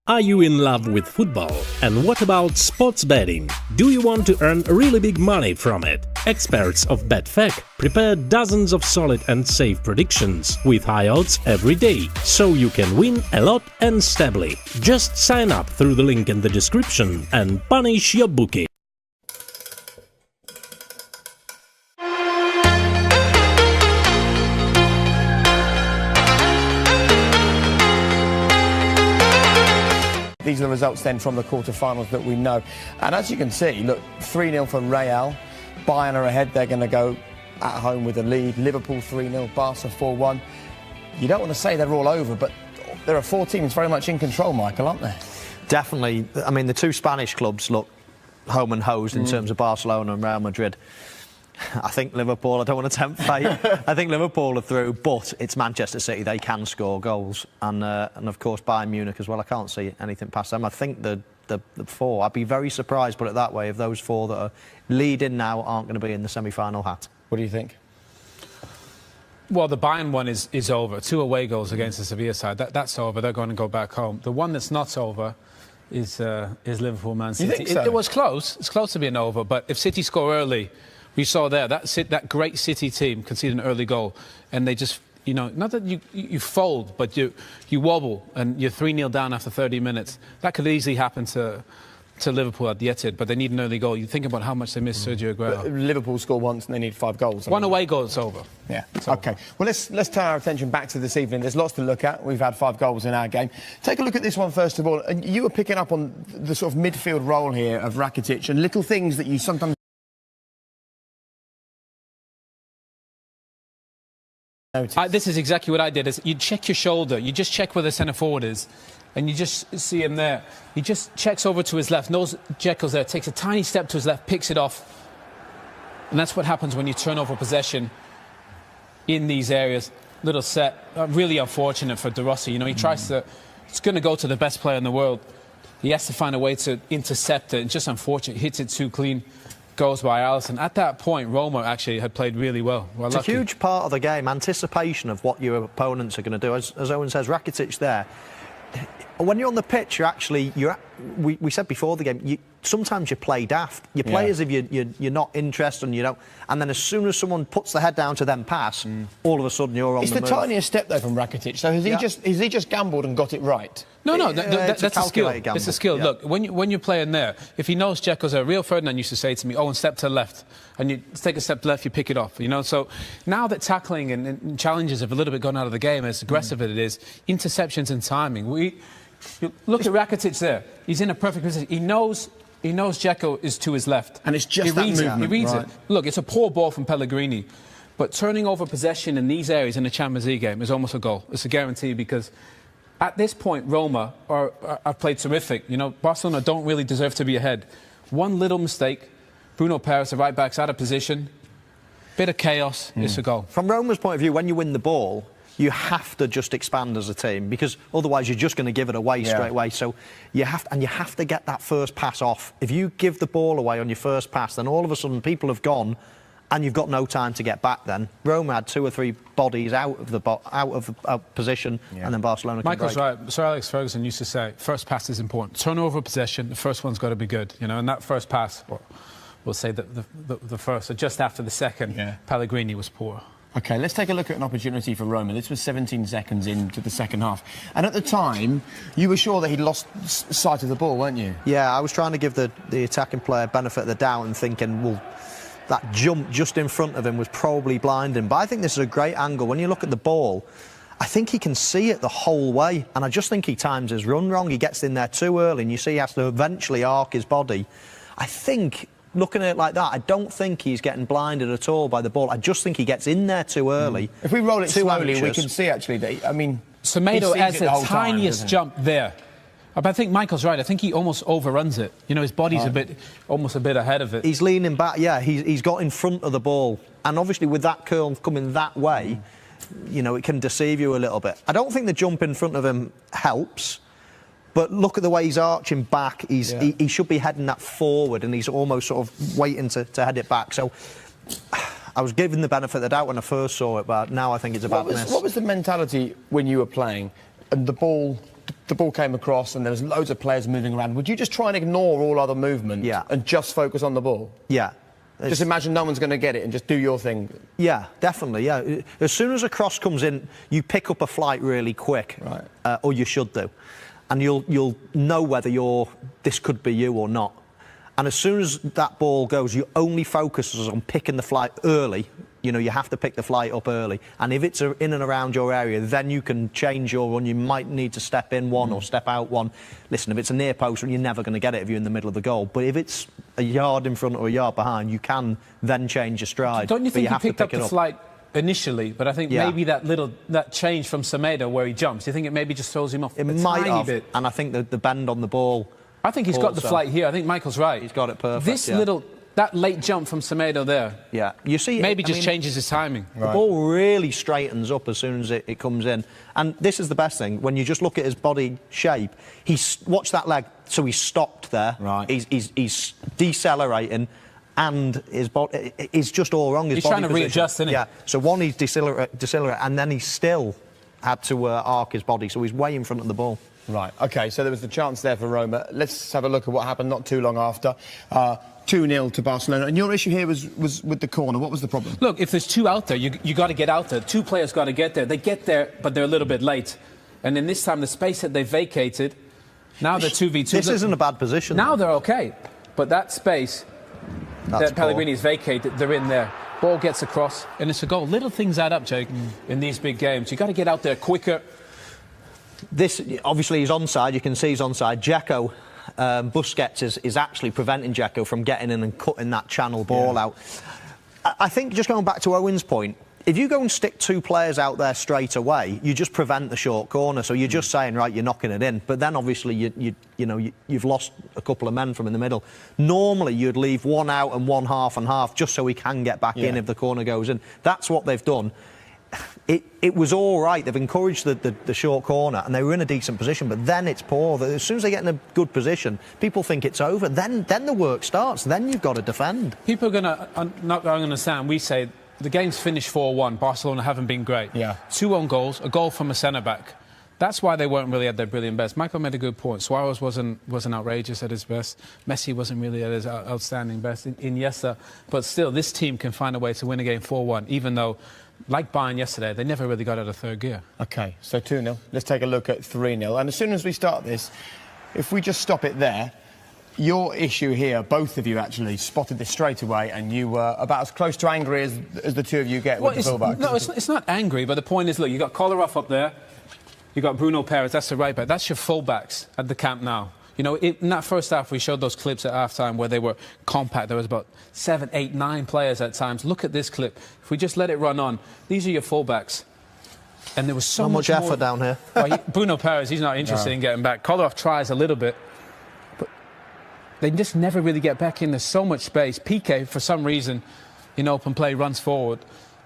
Are you in love with football? And what about sports betting? Do you want to earn really big money from it? Experts of Betfac prepare dozens of solid and safe predictions with high odds every day, so you can win a lot and stably. Just sign up through the link in the description and punish your bookie. These are the results then from the quarter-finals that we know. And as you can see, look, 3-0 for Real. Bayern are ahead. They're going to go at home with a lead. Liverpool 3-0, Barca 4-1. You don't want to say they're all over, but there are four teams very much in control, Michael, aren't there? Definitely. I mean, the two Spanish clubs look home and hosed in terms of Barcelona and Real Madrid. I think Liverpool, I don't want to tempt fate, I think Liverpool are through, but it's Manchester City, they can score goals. And of course, Bayern Munich as well, I can't see anything past them. I think the four, I'd be very surprised, put it that way, if those four that are leading now aren't going to be in the semi-final hat. What do you think? Well, the Bayern one is over. 2 away goals against the Sevilla side. That's over. They're going to go back home. The one that's not over is Liverpool, Man City. You think so? It was close. It's close to being over. But if City score early, we saw there that great City team conceded an early goal, and they just, you know, not that you fold, but you wobble and you're 3-0 down after 30 minutes. That could easily happen to Liverpool at the Etihad, but they need an early goal. You think about how much they miss Sergio Aguero. But Liverpool score once and they need 5 goals. One away goal, it's over. Yeah. OK. Well, let's turn our attention back to this evening. There's lots to look at. We've had 5 goals in our game. Take a look at this one first of all. And you were picking up on the sort of midfield role here of Rakitic and little things that you sometimes this is exactly what I did. Is you check your shoulder, you just check where the centre forward is, and you just see him there. He just checks over to his left, knows Dzeko's there, takes a tiny step to his left, picks it off, and that's what happens when you turn over possession in these areas. Little set, really unfortunate for De Rossi. You know, he tries to. It's going to go to the best player in the world. He has to find a way to intercept it. It's just unfortunate. Hits it too clean. Goes by Alisson. At that point, Roma actually had played really well. It's a huge part of the game, anticipation of what your opponents are going to do. As Owen says, Rakitic there. When you're on the pitch, we said before the game, sometimes you play daft. You play as if you're not interested and you don't. And then as soon as someone puts the head down to them pass, all of a sudden you're on the move. It's the tiniest step though from Rakitic. So has he just gambled and got it right? No, that's a skill. Gamble. It's a skill. Yeah. Look, when you're playing there, if he knows Dzeko's there, Rio Ferdinand used to say to me, "Oh, and step to the left," and you take a step to the left, you pick it off. You know, so now that tackling and challenges have a little bit gone out of the game, as aggressive as it is, interceptions and timing. Look at Rakitic there. He's in a perfect position. He knows Dzeko is to his left. And it's just that movement. He reads it. Look, it's a poor ball from Pellegrini. But turning over possession in these areas in the Champions League game is almost a goal. It's a guarantee because at this point, Roma are played terrific. You know, Barcelona don't really deserve to be ahead. One little mistake, Bruno Perez, the right-back's out of position. Bit of chaos, it's a goal. From Roma's point of view, when you win the ball, you have to just expand as a team because otherwise you're just going to give it away straight away. So you have to get that first pass off. If you give the ball away on your first pass, then all of a sudden people have gone and you've got no time to get back then. Roma had 2 or 3 bodies out of position and then Barcelona can Michael's break. right. Sir Alex Ferguson used to say, first pass is important. Turnover possession, the first one's got to be good. You know, and that first pass, we'll say the first, so just after the second, Pellegrini was poor. OK, let's take a look at an opportunity for Roma. This was 17 seconds into the second half. And at the time, you were sure that he'd lost sight of the ball, weren't you? Yeah, I was trying to give the attacking player benefit of the doubt and thinking, well, that jump just in front of him was probably blinding. But I think this is a great angle. When you look at the ball, I think he can see it the whole way. And I just think he times his run wrong. He gets in there too early and you see he has to eventually arc his body. I think, looking at it like that, I don't think he's getting blinded at all by the ball. I just think he gets in there too early. If we roll it slowly, we can see actually that, I mean... Semedo has the tiniest jump there. But I think Michael's right. I think he almost overruns it. You know, his body's almost a bit ahead of it. He's leaning back, he's got in front of the ball. And obviously with that curl coming that way, you know, it can deceive you a little bit. I don't think the jump in front of him helps. But look at the way he's arching back. He should be heading that forward, and he's almost sort of waiting to head it back. So I was given the benefit of the doubt when I first saw it, but now I think it's a bad miss. What was the mentality when you were playing and the ball the ball came across and there was loads of players moving around, would you just try and ignore all other movement and just focus on the ball? Yeah. Just imagine no one's going to get it and just do your thing. Yeah, definitely, yeah. As soon as a cross comes in, you pick up a flight really quick, right. Or you should do. And you'll know whether this could be you or not. And as soon as that ball goes, you only focus on picking the flight early. You know, you have to pick the flight up early. And if it's in and around your area, then you can change your run. You might need to step in one or step out one. Listen, if it's a near post run, you're never going to get it if you're in the middle of the goal. But if it's a yard in front or a yard behind, you can then change your stride. Don't you think he picked up the flight initially? But I think maybe that change from Semedo where he jumps, you think it maybe just throws him off a tiny bit? And I think the bend on the ball... I think he's got the flight here. I think Michael's right. He's got it perfect. That late jump from Semedo there. Yeah, you see, maybe changes his timing. The ball really straightens up as soon as it comes in, and this is the best thing when you just look at his body shape. Watch that leg. So he's stopped there. Right. He's decelerating, and his body is just all wrong. He's trying to readjust, isn't he? Yeah. So one, he's decelerate, and then he still had to arc his body. So he's way in front of the ball. Right, OK, so there was the chance there for Roma. Let's have a look at what happened not too long after. 2-0 to Barcelona. And your issue here was with the corner. What was the problem? Look, if there's two out there, you got to get out there. Two players got to get there. They get there, but they're a little bit late. And then this time, the space that they vacated, now they're 2v2. This isn't a bad position. Now they're OK. But that space that Pellegrini's vacated, they're in there. Ball gets across, and it's a goal. Little things add up, Jake, in these big games. You got to get out there quicker. This, obviously, he's onside. You can see he's onside. Dzeko, Busquets is actually preventing Dzeko from getting in and cutting that channel ball out. I think, just going back to Owen's point, if you go and stick two players out there straight away, you just prevent the short corner. So you're just saying, right, you're knocking it in. But then, obviously, you've lost a couple of men from in the middle. Normally, you'd leave one out and one half and half just so he can get back in if the corner goes in. That's what they've done. It was all right. They've encouraged the short corner and they were in a decent position, but then it's poor. As soon as they get in a good position, people think it's over. Then the work starts. Then you've got to defend. People are not going to understand. We say the game's finished 4-1. Barcelona haven't been great. Yeah. 2 own goals, a goal from a centre-back. That's why they weren't really at their brilliant best. Michael made a good point. Suarez wasn't outrageous at his best. Messi wasn't really at his outstanding best. Iniesta. But still, this team can find a way to win a game 4-1, even though, like Bayern yesterday, they never really got out of third gear. OK, so 2-0. Let's take a look at 3-0. And as soon as we start this, if we just stop it there, your issue here, both of you actually spotted this straight away, and you were about as close to angry as the two of you get with the fullback. No, it's not angry, but the point is, look, you've got Kolarov up there, you've got Bruno Perez, that's the right back. That's your fullbacks at the Camp Nou. You know, in that first half, we showed those clips at half-time where they were compact. There was about 7, 8, 9 players at times. Look at this clip. If we just let it run on, these are your fullbacks. And there was so much effort down here. Well, Bruno Perez, he's not interested in getting back. Kolarov tries a little bit, but they just never really get back in. There's so much space. Piqué, for some reason, in open play, runs forward.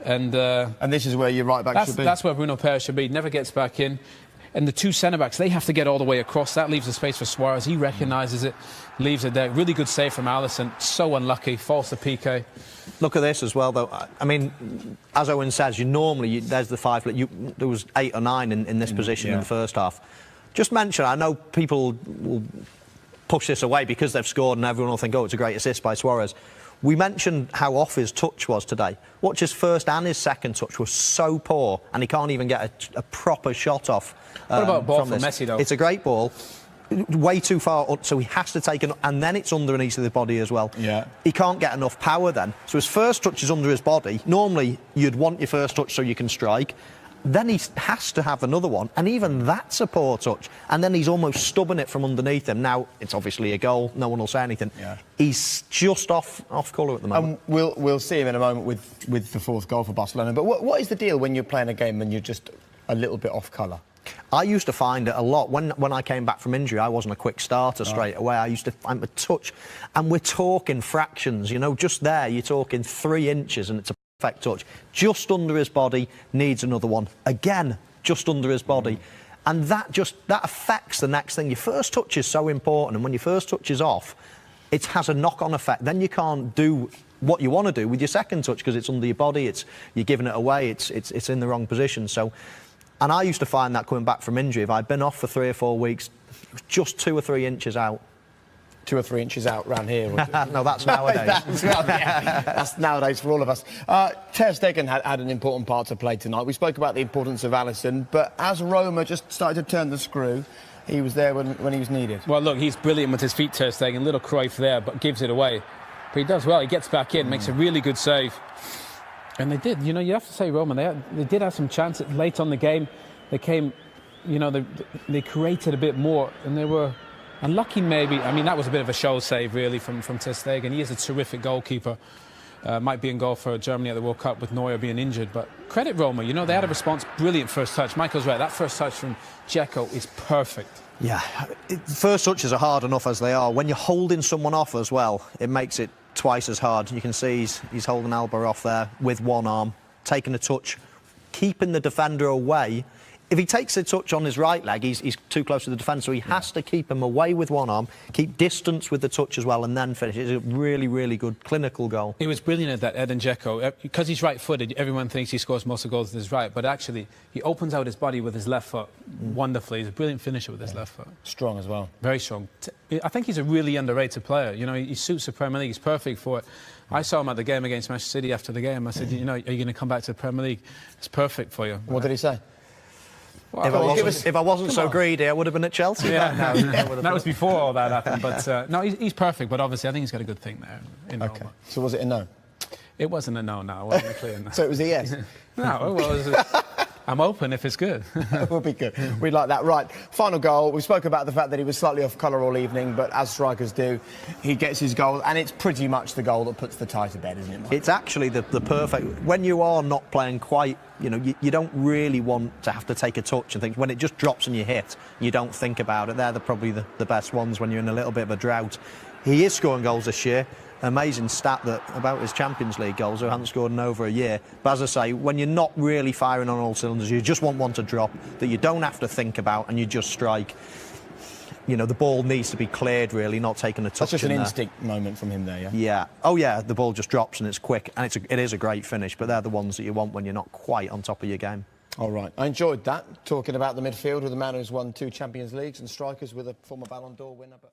And this is where your right-back should be. That's where Bruno Perez should be. Never gets back in. And the two centre-backs, they have to get all the way across. That leaves the space for Suarez. He recognises it, leaves it there. Really good save from Alisson. So unlucky. Falls to Piqué. Look at this as well, though. I mean, as Owen says, there's the 5. There was 8 or 9 in this position in the first half. Just mention, I know people will push this away because they've scored and everyone will think, oh, it's a great assist by Suarez. We mentioned how off his touch was today. Watch his first and his second touch was so poor, and he can't even get a proper shot off. What about ball from Messi, though? It's a great ball. Way too far up, so he has to take and then it's underneath the body as well. Yeah. He can't get enough power then. So his first touch is under his body. Normally, you'd want your first touch so you can strike. Then he has to have another one, and even that's a poor touch. And then he's almost stubbing it from underneath him. Now, it's obviously a goal. No one will say anything. Yeah. He's just off colour at the moment. We'll see him in a moment with the 4th goal for Barcelona. But what is the deal when you're playing a game and you're just a little bit off colour? I used to find it a lot. When I came back from injury, I wasn't a quick starter straight away. I used to find a touch. And we're talking fractions, you know, just there, you're talking 3 inches and it's a perfect touch. Just under his body, needs another one. Again, just under his body. And that affects the next thing. Your first touch is so important, and when your first touch is off, it has a knock-on effect. Then you can't do what you want to do with your second touch because it's under your body, you're giving it away, it's in the wrong position. So And I used to find that coming back from injury, if I'd been off for 3 or 4 weeks, it was just 2 or 3 inches out. 2 or 3 inches out round here. No, that's nowadays. That's nowadays for all of us. Ter Stegen had an important part to play tonight. We spoke about the importance of Alisson, but as Roma just started to turn the screw, he was there when he was needed. Well, look, he's brilliant with his feet, Ter Stegen. Little Cruyff there, but gives it away. But he does well. He gets back in, makes a really good save. And they did. You know, you have to say Roma, they did have some chances late on the game. They came, you know, they created a bit more, and they were unlucky maybe. I mean, that was a bit of a show save, really, from Ter Stegen. He is a terrific goalkeeper. Might be in goal for Germany at the World Cup with Neuer being injured. But credit Roma, you know, they had a response. Brilliant first touch. Michael's right. That first touch from Dzeko is perfect. Yeah, first touches are hard enough as they are. When you're holding someone off as well, it makes it twice as hard. You can see he's holding Alba off there with one arm, taking a touch, keeping the defender away. If he takes a touch on his right leg, he's too close to the defence, so he has to keep him away with one arm, keep distance with the touch as well, and then finish. It's a really, really good clinical goal. He was brilliant at that, Edin Dzeko. Because he's right-footed, everyone thinks he scores most of goals with his right, but actually, he opens out his body with his left foot wonderfully. He's a brilliant finisher with his left foot. Strong as well. Very strong. I think he's a really underrated player. You know, he suits the Premier League. He's perfect for it. I saw him at the game against Manchester City after the game. I said, you know, are you going to come back to the Premier League? It's perfect for you. What did he say? Well, if I wasn't so greedy, I would have been at Chelsea. Yeah, that was before all that happened. But no, he's perfect. But obviously, I think he's got a good thing there. Okay. So was it a no? It wasn't a no. No, it wasn't a clear no. So it was a yes. No, well, I'm open if it's good. It will be good. We'd like that. Right, final goal. We spoke about the fact that he was slightly off colour all evening, but as strikers do, he gets his goal, and it's pretty much the goal that puts the tie to bed, isn't it, Mike? It's actually the perfect... When you are not playing quite, you know, you don't really want to have to take a touch and things. When it just drops and you hit, you don't think about it. They're probably the best ones when you're in a little bit of a drought. He is scoring goals this year. Amazing stat that about his Champions League goals, who hasn't scored in over a year. But as I say, when you're not really firing on all cylinders, you just want one to drop that you don't have to think about, and you just strike. You know, the ball needs to be cleared, really, not taking a touch. That's just an instinct moment from him there, yeah? Yeah. Oh, yeah, the ball just drops and it's quick, and it is a great finish, but they're the ones that you want when you're not quite on top of your game. All right. I enjoyed that, talking about the midfield with a man who's won 2 Champions Leagues and strikers with a former Ballon d'Or winner. But